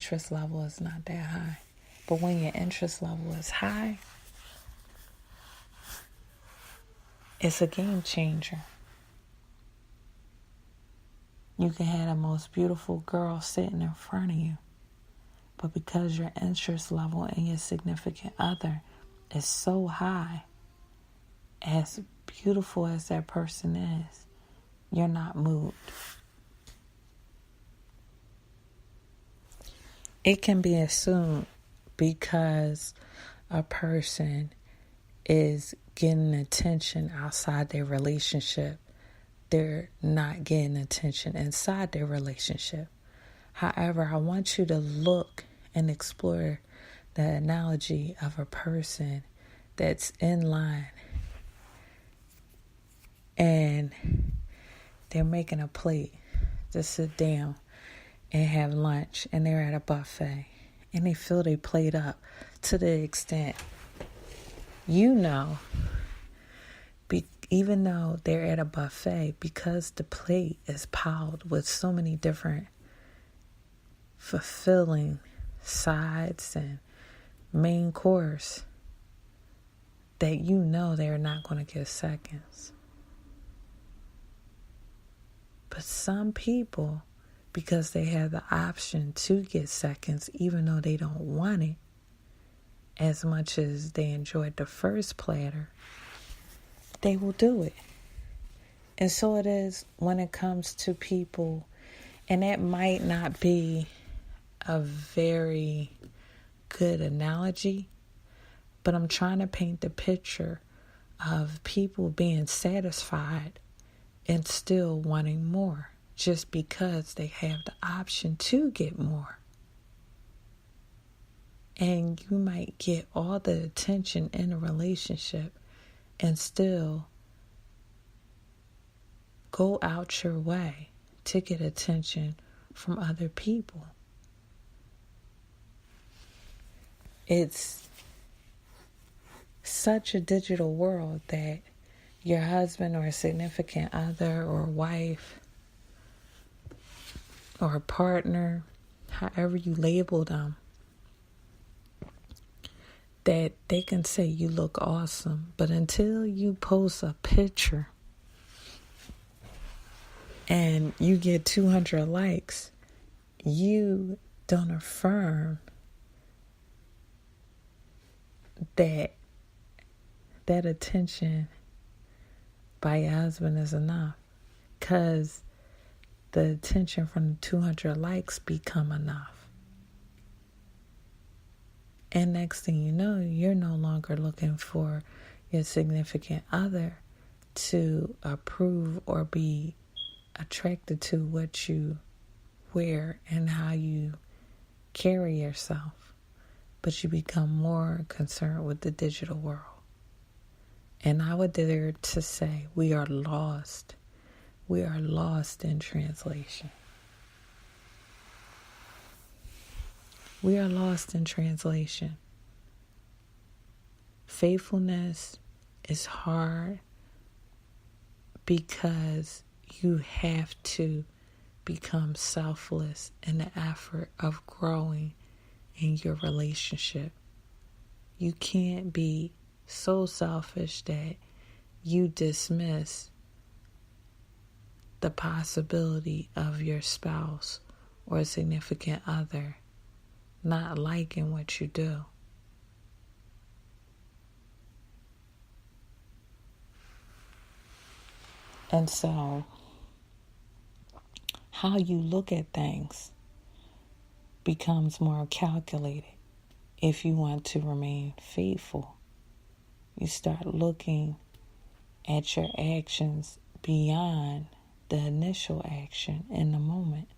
interest level is not that high. But when your interest level is high, it's a game changer. You can have the most beautiful girl sitting in front of you, but because your interest level in your significant other is so high, as beautiful as that person is, you're not moved. It can be assumed because a person is getting attention outside their relationship, they're not getting attention inside their relationship. However, I want you to look and explore the analogy of a person that's in line and they're making a plate to sit down and have lunch, and they're at a buffet and they fill their plate up to the extent, even though they're at a buffet, because the plate is piled with so many different fulfilling sides and main course, that they're not going to get seconds. But some people, because they have the option to get seconds, even though they don't want it as much as they enjoyed the first platter, they will do it. And so it is when it comes to people, and that might not be a very good analogy, but I'm trying to paint the picture of people being satisfied and still wanting more, just because they have the option to get more. And you might get all the attention in a relationship and still go out your way to get attention from other people. It's such a digital world that your husband or a significant other or wife or a partner, however you label them, that they can say you look awesome, but until you post a picture and you get 200 likes, you don't affirm that attention by your husband is enough, because the attention from the 200 likes become enough. And next thing you know, you're no longer looking for your significant other to approve or be attracted to what you wear and how you carry yourself, but you become more concerned with the digital world. And I would dare to say we are lost. We are lost in translation. We are lost in translation. Faithfulness is hard because you have to become selfless in the effort of growing in your relationship. You can't be so selfish that you dismiss the possibility of your spouse or a significant other not liking what you do. And so, how you look at things becomes more calculated if you want to remain faithful. You start looking at your actions beyond the initial action in the moment.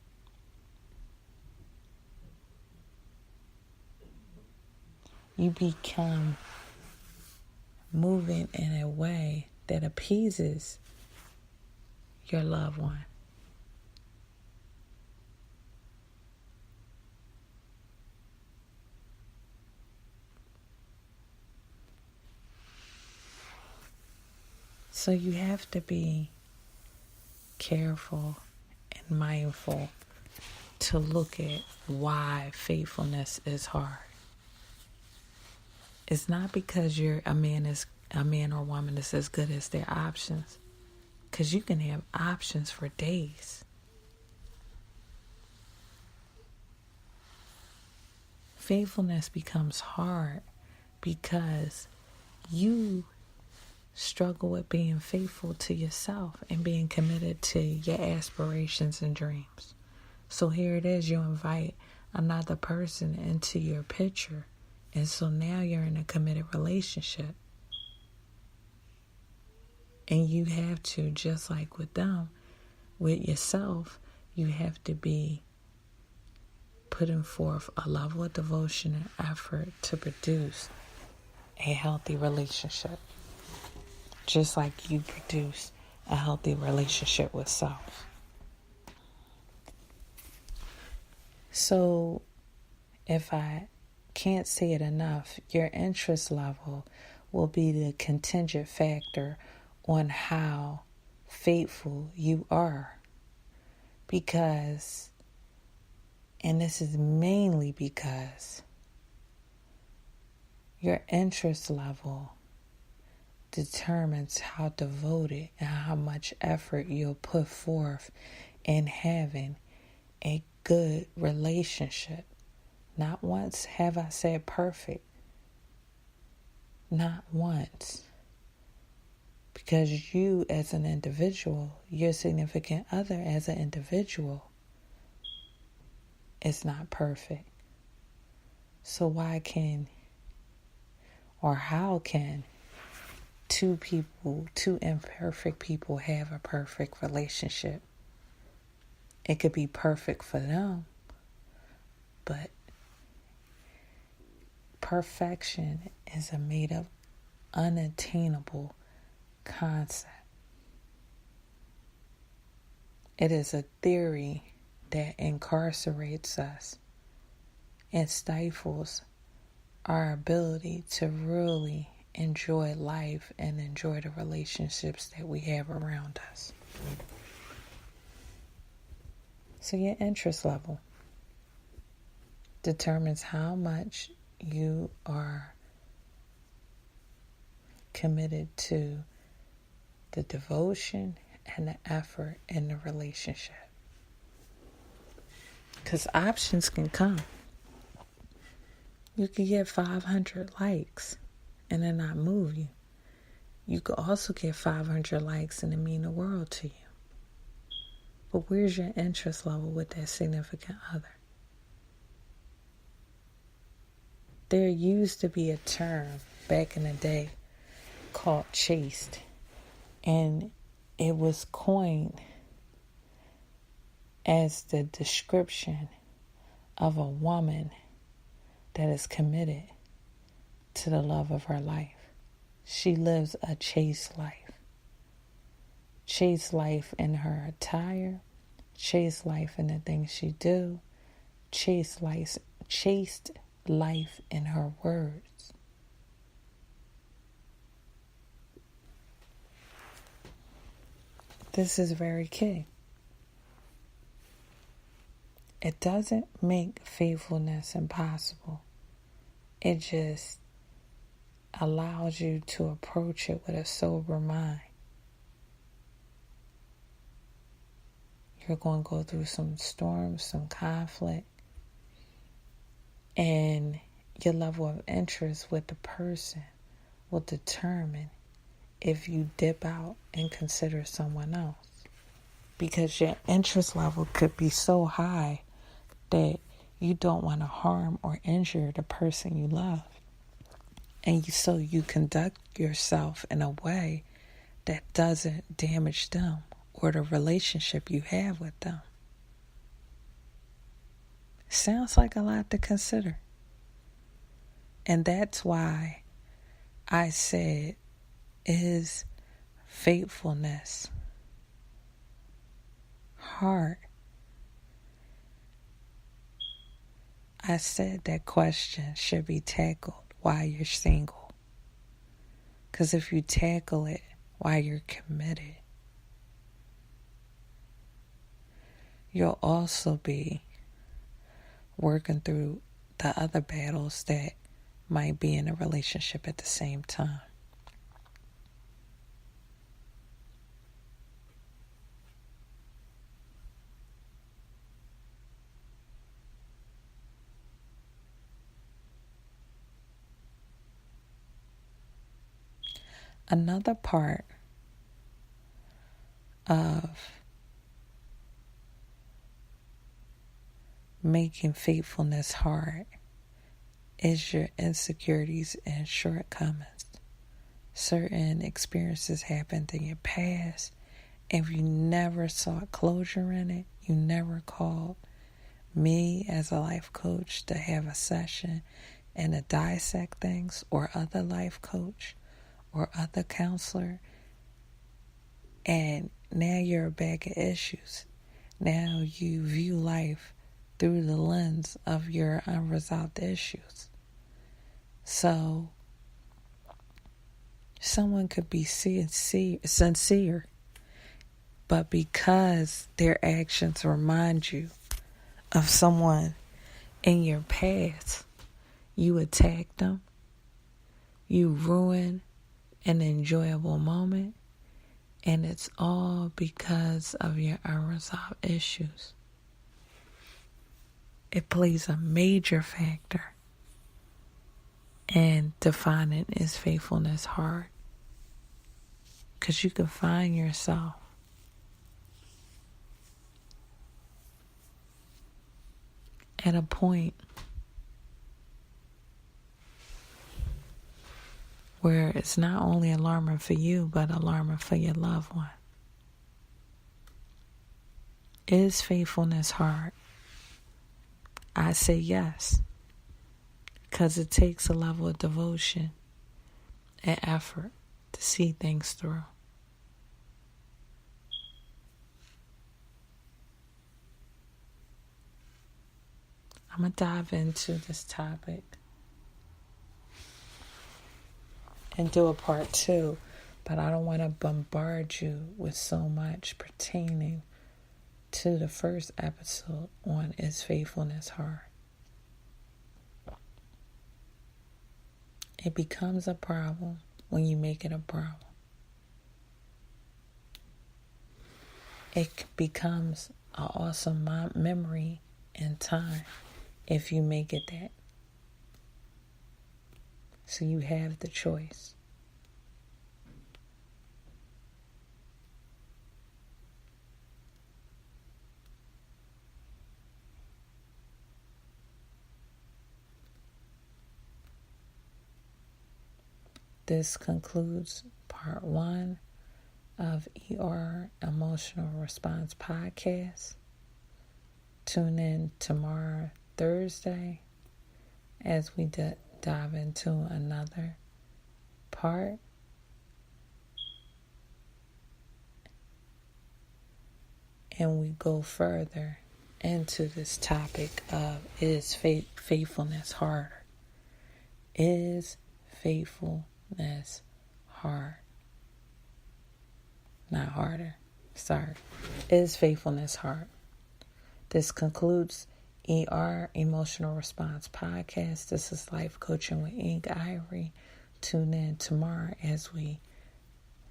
You become moving in a way that appeases your loved one. So you have to be careful and mindful to look at why faithfulness is hard. It's not because a man or woman is as good as their options. Because you can have options for days. Faithfulness becomes hard because you struggle with being faithful to yourself and being committed to your aspirations and dreams. So here it is, you invite another person into your picture, and so now you're in a committed relationship. And you have to, just like with them, with yourself, you have to be putting forth a level of devotion and effort to produce a healthy relationship. Just like you produce a healthy relationship with self. So, if I can't say it enough, your interest level will be the contingent factor on how faithful you are. Because, and this is mainly because, your interest level determines how devoted and how much effort you'll put forth in having a good relationship. Not once have I said perfect. Not once. Because you as an individual, your significant other as an individual is not perfect. So why can, or how can two imperfect people have a perfect relationship? It could be perfect for them, but perfection is a made up, unattainable concept. It is a theory that incarcerates us and stifles our ability to really enjoy life and enjoy the relationships that we have around us. So your interest level determines how much you are committed to the devotion and the effort in the relationship. Because options can come. You could get 500 likes and it not move you. You could also get 500 likes and it mean the world to you. But where's your interest level with that significant other? There used to be a term back in the day called chaste. And it was coined as the description of a woman that is committed to the love of her life. She lives a chaste life. Chaste life in her attire, chaste life in the things she do, chaste life in her words. This is very key. It doesn't make faithfulness impossible. It just allows you to approach it with a sober mind. You're going to go through some storms, some conflict, and your level of interest with the person will determine if you dip out and consider someone else. Because your interest level could be so high that you don't want to harm or injure the person you love. And so you conduct yourself in a way that doesn't damage them or the relationship you have with them. Sounds like a lot to consider. And that's why I said, is faithfulness hard? I said that question should be tackled while you're single. Because if you tackle it while you're committed, you'll also be working through the other battles that might be in a relationship at the same time. Another part of making faithfulness hard is your insecurities and shortcomings. Certain experiences happened in your past, and if you never sought closure in it, you never called me as a life coach to have a session and to dissect things, or other life coach or other counselor, and now you're a bag of issues. Now you view life through the lens of your unresolved issues. So someone could be sincere, but because their actions remind you of someone in your past, you attack them, you ruin an enjoyable moment, and it's all because of your unresolved issues. It plays a major factor in defining is faithfulness hard, because you can find yourself at a point where it's not only alarming for you, but alarming for your loved one. Is faithfulness hard? I say yes, because it takes a level of devotion and effort to see things through. I'm going to dive into this topic and do a part 2, but I don't want to bombard you with so much pertaining to the first episode on Is Faithfulness Hard? It becomes a problem when you make it a problem. It becomes an awesome memory in time if you make it that. So you have the choice. This concludes part 1 of ER Emotional Response Podcast. Tune in tomorrow, Thursday, as we dive into another part. And we go further into this topic of, is faithfulness harder? Is faithfulness hard? Not harder. Sorry. Is faithfulness hard? This concludes ER Emotional Response Podcast. This is Life Coaching with Ink Ivory. Tune in tomorrow as we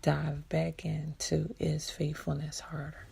dive back into, is faithfulness harder?